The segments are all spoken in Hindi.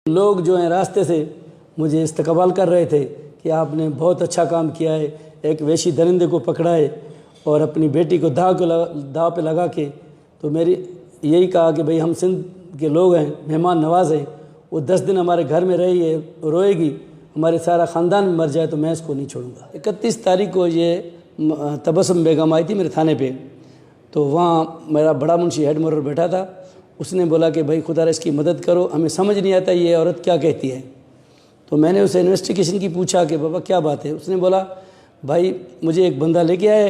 लोग जो हैं रास्ते से मुझे इस्तकबाल कर रहे थे कि आपने बहुत अच्छा काम किया है, एक वैशी दरिंदे को पकड़ा है और अपनी बेटी को दाव पे लगा के। तो मेरी यही कहा कि भाई हम सिंध के लोग हैं, मेहमान नवाज हैं, वो 10 दिन हमारे घर में रही है, रोएगी, हमारे सारा ख़ानदान में मर जाए तो मैं इसको नहीं छोड़ूंगा। 31 तारीख को ये तबस्सुम बेगम आई थी मेरे थाने पे, तो वहाँ मेरा बड़ा मुंशी हेड मोरर बैठा था। उसने बोला कि भाई खुदा इसकी मदद करो, हमें समझ नहीं आता ये औरत क्या कहती है। तो मैंने उसे इन्वेस्टिगेशन की पूछा कि बाबा क्या बात है। उसने बोला भाई मुझे एक बंदा लेके आए,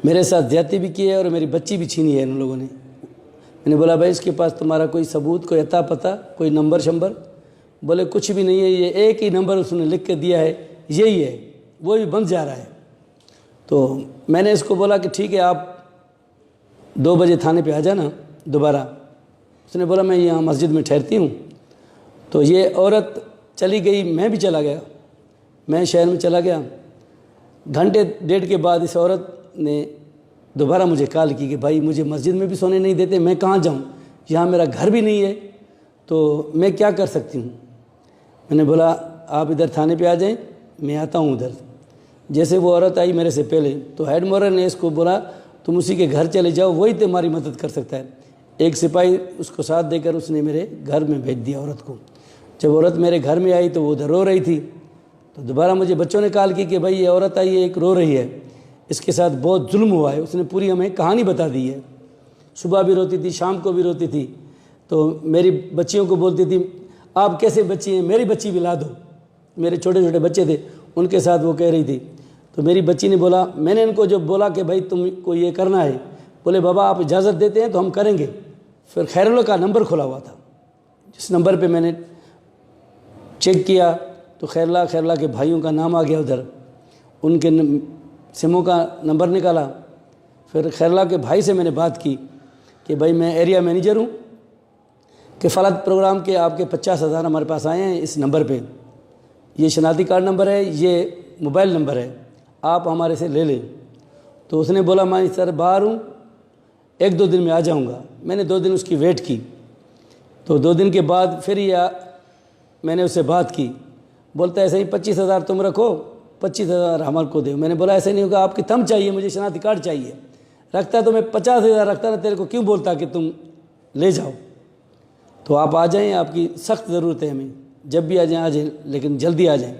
मेरे साथ ज़्यादती भी की है और मेरी बच्ची भी छीनी है इन लोगों ने। मैंने बोला भाई इसके पास तुम्हारा कोई सबूत, कोई अता पता, कोई नंबर शंबर? बोले कुछ भी नहीं है, ये एक ही नंबर उसने लिख के दिया है, यही है, वो भी बंद जा रहा है। तो मैंने इसको बोला कि ठीक है आप 2 बजे थाने पे आ जाना दोबारा। उसने बोला मैं यहाँ मस्जिद में ठहरती हूँ। तो ये औरत चली गई, मैं भी चला गया, मैं शहर में चला गया। घंटे डेढ़ के बाद इस औरत ने दोबारा मुझे कॉल की कि भाई मुझे मस्जिद में भी सोने नहीं देते, मैं कहाँ जाऊँ, यहाँ मेरा घर भी नहीं है, तो मैं क्या कर सकती हूँ। मैंने बोला आप इधर थाने पे आ जाएं, मैं आता हूँ उधर। जैसे वो औरत आई मेरे से पहले, तो हेड मोरर ने इसको बोला तुम उसी के घर चले जाओ, वही तुम्हारी मदद कर सकता है। एक सिपाही उसको साथ देकर उसने मेरे घर में भेज दिया औरत को। जब औरत मेरे घर में आई तो वो उधर रो रही थी। तो दोबारा मुझे बच्चों ने कॉल की कि भाई ये औरत आई है, एक रो रही है, इसके साथ बहुत जुल्म हुआ है। उसने पूरी हमें कहानी बता दी है, सुबह भी रोती थी, शाम को भी रोती थी। तो मेरी बच्चियों को बोलती थी आप कैसे बच्ची हैं, मेरी बच्ची भी ला दो। मेरे छोटे छोटे बच्चे थे, उनके साथ वो कह रही थी। तो मेरी बच्ची ने बोला, मैंने इनको जब बोला कि भाई तुमको ये करना है, बोले बाबा आप इजाज़त देते हैं तो हम करेंगे। फिर खैरुल्लाह का नंबर खुला हुआ था, जिस नंबर पे मैंने चेक किया तो खैरुल्लाह के भाइयों का नाम आ गया उधर। उनके सिमों का नंबर निकाला। फिर खैरुल्लाह के भाई से मैंने बात की कि भाई मैं एरिया मैनेजर हूँ, कि फलात प्रोग्राम के आपके 50,000 हमारे पास आए हैं इस नंबर पे, ये शनाख्ती कार्ड नंबर है, ये मोबाइल नंबर है, आप हमारे से ले लें। तो उसने बोला मैं सर बाहर हूँ, 1-2 दिन में आ जाऊँगा। मैंने 2 दिन उसकी वेट की। तो 2 दिन के बाद फिर ये मैंने उससे बात की। बोलता है ऐसे ही 25,000 तुम रखो, 25,000 हमारे को दो। मैंने बोला ऐसे नहीं होगा, आपकी थंब चाहिए, मुझे शनाख्ती कार्ड चाहिए। रखता तो मैं 50,000 रखता ना, तेरे को क्यों बोलता कि तुम ले जाओ। तो आप आ जाएं, आपकी सख्त ज़रूरत है हमें, जब भी आ जाएं, लेकिन जल्दी आ जाएं।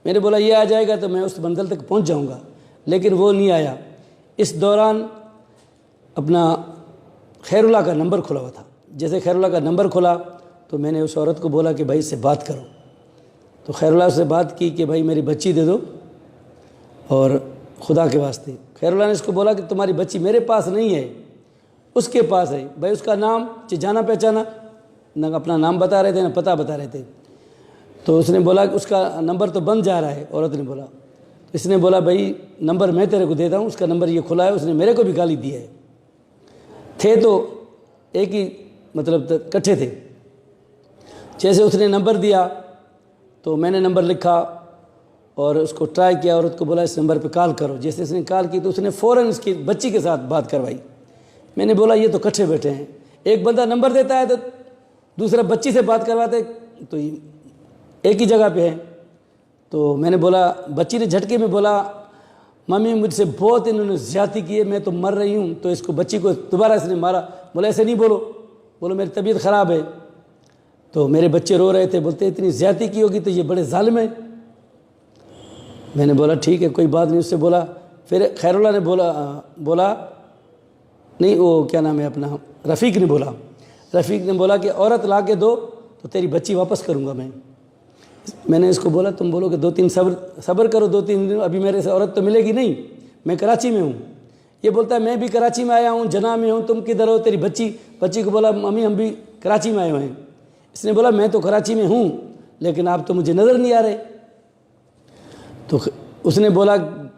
मैंने बोला ये आ जाएगा तो मैं उस बंदल तक पहुंच जाऊंगा, लेकिन वो नहीं आया। इस दौरान अपना खैरुल्लाह का नंबर खुला हुआ था। जैसे खैरुल्लाह का नंबर खुला तो मैंने उस औरत को बोला कि भाई इससे बात करो। तो खैरुल्लाह से बात की कि भाई मेरी बच्ची दे दो और खुदा के वास्ते। खैरुल्लाह ने इसको बोला कि तुम्हारी बच्ची मेरे पास नहीं है, उसके पास है। भाई उसका नाम जाना पहचाना न, अपना नाम बता रहे थे ना पता बता रहे थे। तो उसने बोला कि उसका नंबर तो बंद जा रहा है। औरत ने बोला, तो इसने बोला भाई नंबर मैं तेरे को देता हूँ, उसका नंबर ये खुला है। उसने मेरे को भी गाली दी है। थे तो एक ही मतलब इकट्ठे थे। जैसे उसने नंबर दिया तो मैंने नंबर लिखा और उसको ट्राई किया। औरत को बोला इस नंबर पे कॉल करो। जैसे इसने कॉल की तो उसने फ़ौरन इसकी बच्ची के साथ बात करवाई। मैंने बोला ये तो इकट्ठे बैठे हैं, एक बंदा नंबर देता है तो दूसरा बच्ची से बात करवाते, तो एक ही जगह पे है। तो मैंने बोला, बच्ची ने झटके में बोला मम्मी मुझसे बहुत इन्होंने ज़्यादती की है, मैं तो मर रही हूँ। तो इसको बच्ची को दोबारा इसने मारा। बोला ऐसे नहीं बोलो, बोलो मेरी तबीयत ख़राब है। तो मेरे बच्चे रो रहे थे, बोलते इतनी ज़्यादती की होगी तो ये बड़े ज़ालिम है। मैंने बोला ठीक है कोई बात नहीं। उससे बोला, फिर खैरुल्लाह ने बोला नहीं, वो क्या नाम है अपना रफ़ीक ने बोला। रफ़ीक ने बोला कि औरत ला के दो तो तेरी बच्ची वापस करूँगा मैं। मैंने इसको बोला तुम बोलो कि 2-3 सब्र करो, 2-3 दिन, अभी मेरे से औरत तो मिलेगी नहीं, मैं कराची में हूँ। ये बोलता है मैं भी कराची में आया हूँ, जना में हूँ, तुम किधर हो, तेरी बच्ची को बोला मम्मी हम भी कराची में आए हुए हैं। इसने बोला मैं तो कराची में हूँ लेकिन आप तो मुझे नज़र नहीं आ रहे। तो उसने बोला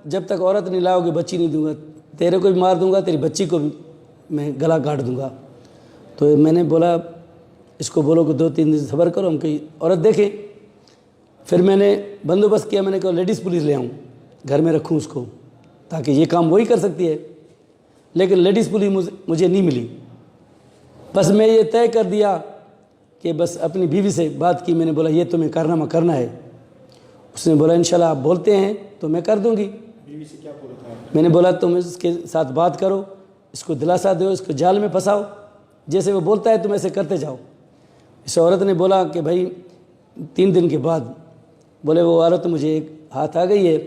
जब तक औरत नहीं लाओगे बच्ची नहीं दूंगा, तेरे को भी मार दूंगा, तेरी बच्ची को भी मैं गला काट दूंगा। तो मैंने बोला इसको बोलो कि 2-3 दिन सब्र करो, हम कहीं औरत देखें। फिर मैंने बंदोबस्त किया, मैंने कहा लेडीज़ पुलिस ले आऊँ, घर में रखूँ उसको, ताकि ये काम वही कर सकती है। लेकिन लेडीज़ पुलिस मुझे नहीं मिली। बस मैं ये तय कर दिया कि बस अपनी बीवी से बात की। मैंने बोला ये तुम्हें कारनामा करना है। उसने बोला इंशाल्लाह आप बोलते हैं तो मैं कर दूंगी। बीवी से क्या बोला था? मैंने बोला तुम इसके साथ बात करो, इसको दिलासा दो, इसको जाल में फंसाओ, जैसे वो बोलता है तुम ऐसे करते जाओ। इस औरत ने बोला कि भाई 3 दिन के बाद बोले वो औरत मुझे एक हाथ आ गई है,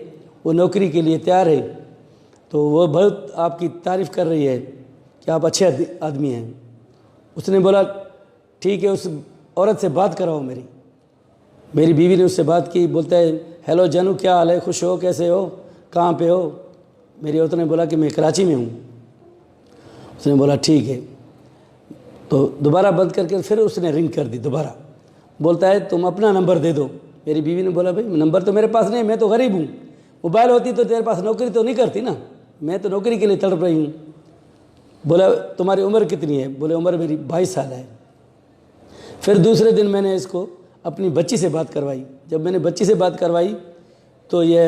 वो नौकरी के लिए तैयार है, तो वो बहुत आपकी तारीफ़ कर रही है कि आप अच्छे आदमी हैं। उसने बोला ठीक है, उस औरत से बात कराओ मेरी बीवी ने उससे बात की। बोलता है हेलो जानू, क्या हाल है, खुश हो, कैसे हो, कहाँ पे हो? मेरी औरत ने बोला कि मैं कराची में हूँ। उसने बोला ठीक है। तो दोबारा बंद करके फिर उसने रिंग कर दी दोबारा। बोलता है तुम अपना नंबर दे दो। मेरी बीवी ने बोला भाई नंबर तो मेरे पास नहीं, मैं तो गरीब हूँ, मोबाइल होती तो तेरे पास नौकरी तो नहीं करती ना, मैं तो नौकरी के लिए तड़प रही हूँ। बोला तुम्हारी उम्र कितनी है? बोले उम्र मेरी 22 साल है। फिर दूसरे दिन मैंने इसको अपनी बच्ची से बात करवाई। जब मैंने बच्ची से बात करवाई तो ये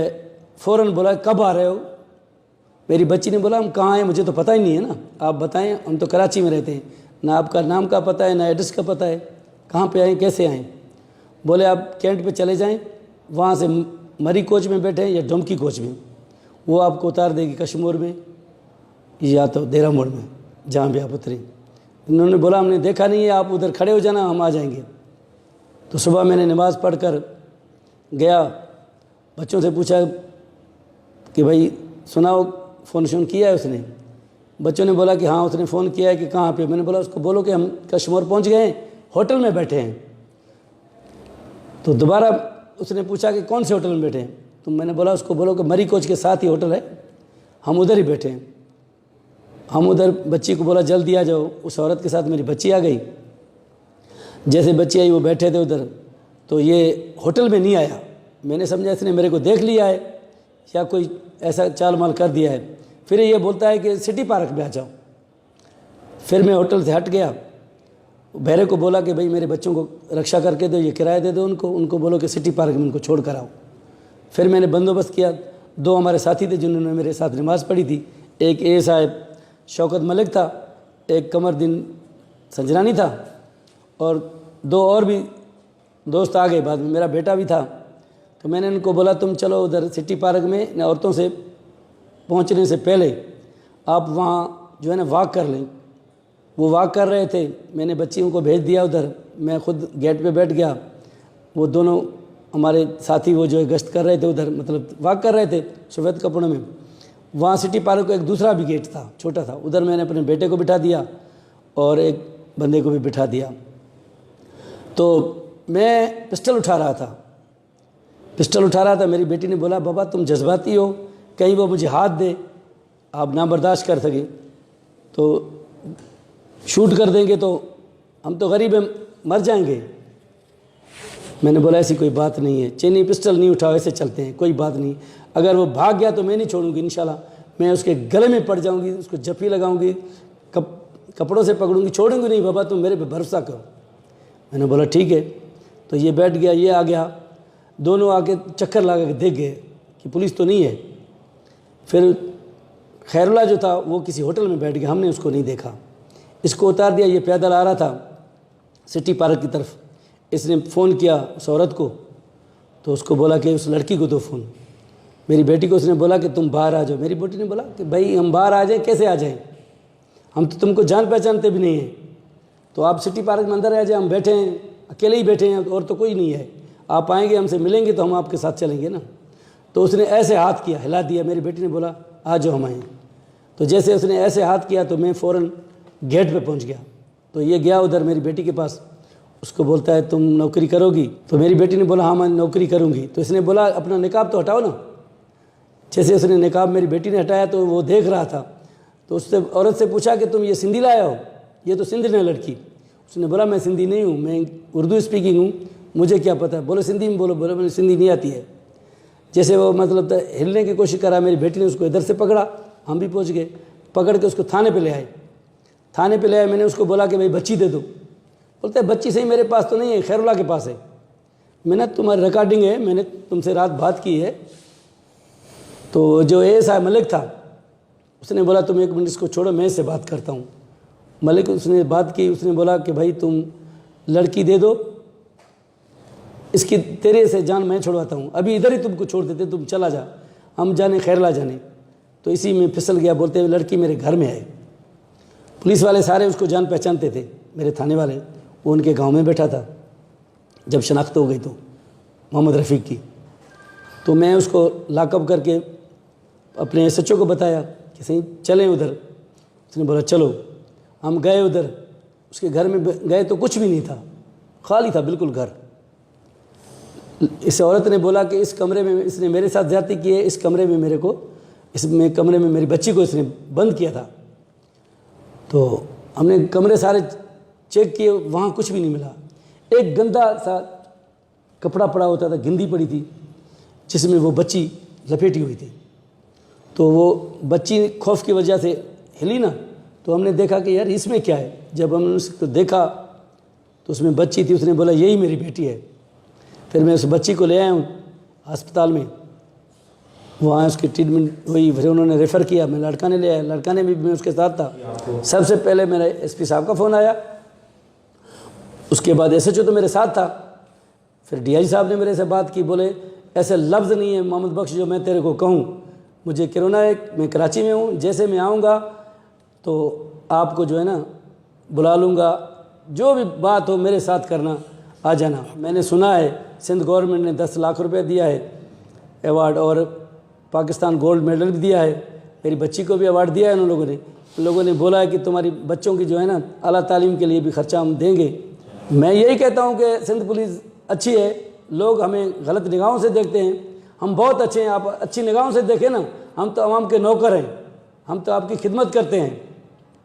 फ़ौरन बोला कब आ रहे हो? मेरी बच्ची ने बोला हम कहाँ हैं, मुझे तो पता ही नहीं है ना, आप बताएं, हम तो कराची में रहते हैं, ना आपका नाम का पता है ना एड्रेस का पता है, कहाँ पे आएँ, कैसे आएँ? बोले आप कैंट पे चले जाएं, वहाँ से मरी कोच में बैठे या डोमकी कोच में, वो आपको उतार देगी कश्मीर में या तो देरा मोड़ में, जहाँ भी आप उतरें। इन्होंने बोला हमने देखा नहीं है, आप उधर खड़े हो जाना, हम आ जाएंगे। तो सुबह मैंने नमाज़ पढ़ कर गया, बच्चों से पूछा कि भाई सुनाओ फ़ोन शोन किया है उसने? बच्चों ने बोला कि हाँ उसने फ़ोन किया है। कि कहाँ पे? मैंने बोला उसको बोलो कि हम कश्मीर पहुँच गए हैं, होटल में बैठे हैं। तो दोबारा उसने पूछा कि कौन से होटल में बैठे हैं? तो मैंने बोला उसको बोलो कि मरी कोच के साथ ही होटल है, हम उधर ही बैठे हैं। हम उधर बच्ची को बोला जल्दी आ जाओ। उस औरत के साथ मेरी बच्ची आ गई। जैसे बच्ची आई वो बैठे थे उधर, तो ये होटल में नहीं आया। मैंने समझा इसने मेरे को देख लिया है या कोई ऐसा चाल माल कर दिया है। फिर ये बोलता है कि सिटी पार्क में आ जाओ। फिर मैं होटल से हट गया, बहरे को बोला कि भाई मेरे बच्चों को रक्षा करके दो, ये किराया दे दो उनको बोलो कि सिटी पार्क में उनको छोड़ कर आओ। फिर मैंने बंदोबस्त किया। 2 हमारे साथी थे जिन्होंने मेरे साथ नमाज़ पढ़ी थी। एक ए साहब शौकत मलिक था, एक कमरदीन संजरानी था, और 2 और भी दोस्त आ गए बाद में, मेरा बेटा भी था। तो मैंने उनको बोला तुम चलो उधर सिटी पार्क में, औरतों से पहुंचने से पहले आप वहाँ जो है ना वॉक कर लें। वो वॉक कर रहे थे, मैंने बच्चियों को भेज दिया उधर, मैं खुद गेट पे बैठ गया। वो दोनों हमारे साथी वो जो है गश्त कर रहे थे उधर, मतलब वॉक कर रहे थे सफ़ेद कपड़ों में। वहाँ सिटी पार्क का एक दूसरा भी गेट था, छोटा था, उधर मैंने अपने बेटे को बिठा दिया और एक बंदे को भी बिठा दिया। तो मैं पिस्टल उठा रहा था। मेरी बेटी ने बोला बाबा तुम जज्बाती हो, कहीं वो मुझे हाथ दे, आप ना बर्दाश्त कर सके तो शूट कर देंगे, तो हम तो गरीब हैं, मर जाएंगे। मैंने बोला ऐसी कोई बात नहीं है, चीनी पिस्टल नहीं उठाओ, ऐसे चलते हैं, कोई बात नहीं। अगर वो भाग गया तो मैं नहीं छोड़ूंगी, इंशाल्लाह मैं उसके गले में पड़ जाऊंगी, उसको जफ्फी लगाऊंगी, कपड़ों से पकड़ूंगी, छोड़ूंगी नहीं। बाबा तुम मेरे पे भरोसा करो। मैंने बोला ठीक है। तो ये बैठ गया, ये आ गया, दोनों आके चक्कर लगा के देख गए कि पुलिस तो नहीं है। फिर खैरुल्ला जो था वो किसी होटल में बैठ गया, हमने उसको नहीं देखा। इसको उतार दिया, ये पैदल आ रहा था सिटी पार्क की तरफ। इसने फ़ोन किया उस औरत को, तो उसको बोला कि उस लड़की को दो फ़ोन। मेरी बेटी को उसने बोला कि तुम बाहर आ जाओ। मेरी बेटी ने बोला कि भाई हम बाहर आ जाएं, कैसे आ जाएं, हम तो तुमको जान पहचानते भी नहीं हैं, तो आप सिटी पार्क में अंदर आ जाए, हम बैठे हैं, अकेले ही बैठे हैं और तो कोई नहीं है, आप आएंगे हमसे मिलेंगे तो हम आपके साथ चलेंगे ना। तो उसने ऐसे हाथ किया, हिला दिया। मेरी बेटी ने बोला आ जाओ हम आएँ। तो जैसे उसने ऐसे हाथ किया तो मैं फ़ौरन गेट पे पहुंच गया। तो ये गया उधर मेरी बेटी के पास, उसको बोलता है तुम नौकरी करोगी? तो मेरी बेटी ने बोला हाँ मैं नौकरी करूँगी। तो इसने बोला अपना निकाब तो हटाओ ना। जैसे उसने निकाब मेरी बेटी ने हटाया तो वो देख रहा था, तो उससे औरत से पूछा कि तुम ये सिंधी लाया हो? ये तो सिंधी है लड़की। उसने बोला मैं सिंधी नहीं हूँ, मैं उर्दू स्पीकिंग हूँ, मुझे क्या पता है। बोलो सिंधी में बोलो। बोलो मुझे सिंधी नहीं आती है। जैसे वो मतलब हिलने की कोशिश करा, मेरी बेटी ने उसको इधर से पकड़ा, हम भी पहुँच गए, पकड़ के उसको थाने पे ले आए। थाने पे ले आए, मैंने उसको बोला कि भाई बच्ची दे दो। बोलता है बच्ची सही मेरे पास तो नहीं है, खैरुल्ला के पास है। मैंने तुम्हारी रिकॉर्डिंग है, मैंने तुमसे रात बात की है। तो जो एएसआई मलिक था उसने बोला तुम 1 मिनट इसको छोड़ो, मैं इससे बात करता हूँ। मलिक उसने बात की, उसने बोला कि भाई तुम लड़की दे दो, इसकी तेरे से जान मैं छुड़वाता हूँ, अभी इधर ही तुमको छोड़ देते, तुम चला जा, हम जाने खैरला जाने। तो इसी में फिसल गया, बोलते हुए लड़की मेरे घर में है। पुलिस वाले सारे उसको जान पहचानते थे, मेरे थाने वाले, वो उनके गांव में बैठा था। जब शनाख्त हो गई तो मोहम्मद रफ़ीक की, तो मैं उसको लॉकअप करके अपने SHO को बताया कि सही चलें उधर। उसने बोला चलो। हम गए उधर, उसके घर में गए तो कुछ भी नहीं था, खाली था बिल्कुल घर। इस औरत ने बोला कि इस कमरे में इसने मेरे साथ ज़्यादती की है, इस कमरे में मेरे को, इसमें कमरे में मेरी बच्ची को इसने बंद किया था। तो हमने कमरे सारे चेक किए, वहाँ कुछ भी नहीं मिला। एक गंदा सा कपड़ा पड़ा होता था, गिंदी पड़ी थी जिसमें वो बच्ची लपेटी हुई थी। तो वो बच्ची खौफ की वजह से हिली ना, तो हमने देखा कि यार इसमें क्या है। जब हमने उसको देखा तो उसमें बच्ची थी। उसने बोला यही मेरी बेटी है। फिर मैं उस बच्ची को ले आया हूँ अस्पताल में, वहाँ उसकी ट्रीटमेंट हुई, फिर उन्होंने रेफ़र किया, मैं लड़का ने ले आया, लड़का ने भी, मैं उसके साथ था। सबसे पहले मेरा SP साहब का फ़ोन आया, उसके बाद SHO तो मेरे साथ था, फिर DI साहब ने मेरे से बात की, बोले ऐसे लफ्ज़ नहीं है मोहम्मद बख्श जो मैं तेरे को कहूँ, मुझे कोरोना है, मैं कराची में हूँ, जैसे मैं आऊँगा तो आपको जो है ना बुला लूँगा, जो भी बात हो मेरे साथ करना, आ जाना। मैंने सुना है सिंध गवर्नमेंट ने 10 लाख रुपए दिया है अवार्ड, और पाकिस्तान गोल्ड मेडल भी दिया है, मेरी बच्ची को भी अवार्ड दिया है उन लोगों ने बोला है कि तुम्हारी बच्चों की जो है ना आला तालीम के लिए भी ख़र्चा हम देंगे। मैं यही कहता हूँ कि सिंध पुलिस अच्छी है, लोग हमें गलत निगाहों से देखते हैं, हम बहुत अच्छे हैं, आप अच्छी निगाहों से देखें ना, हम तो आवाम के नौकर हैं, हम तो आपकी खिदमत करते हैं।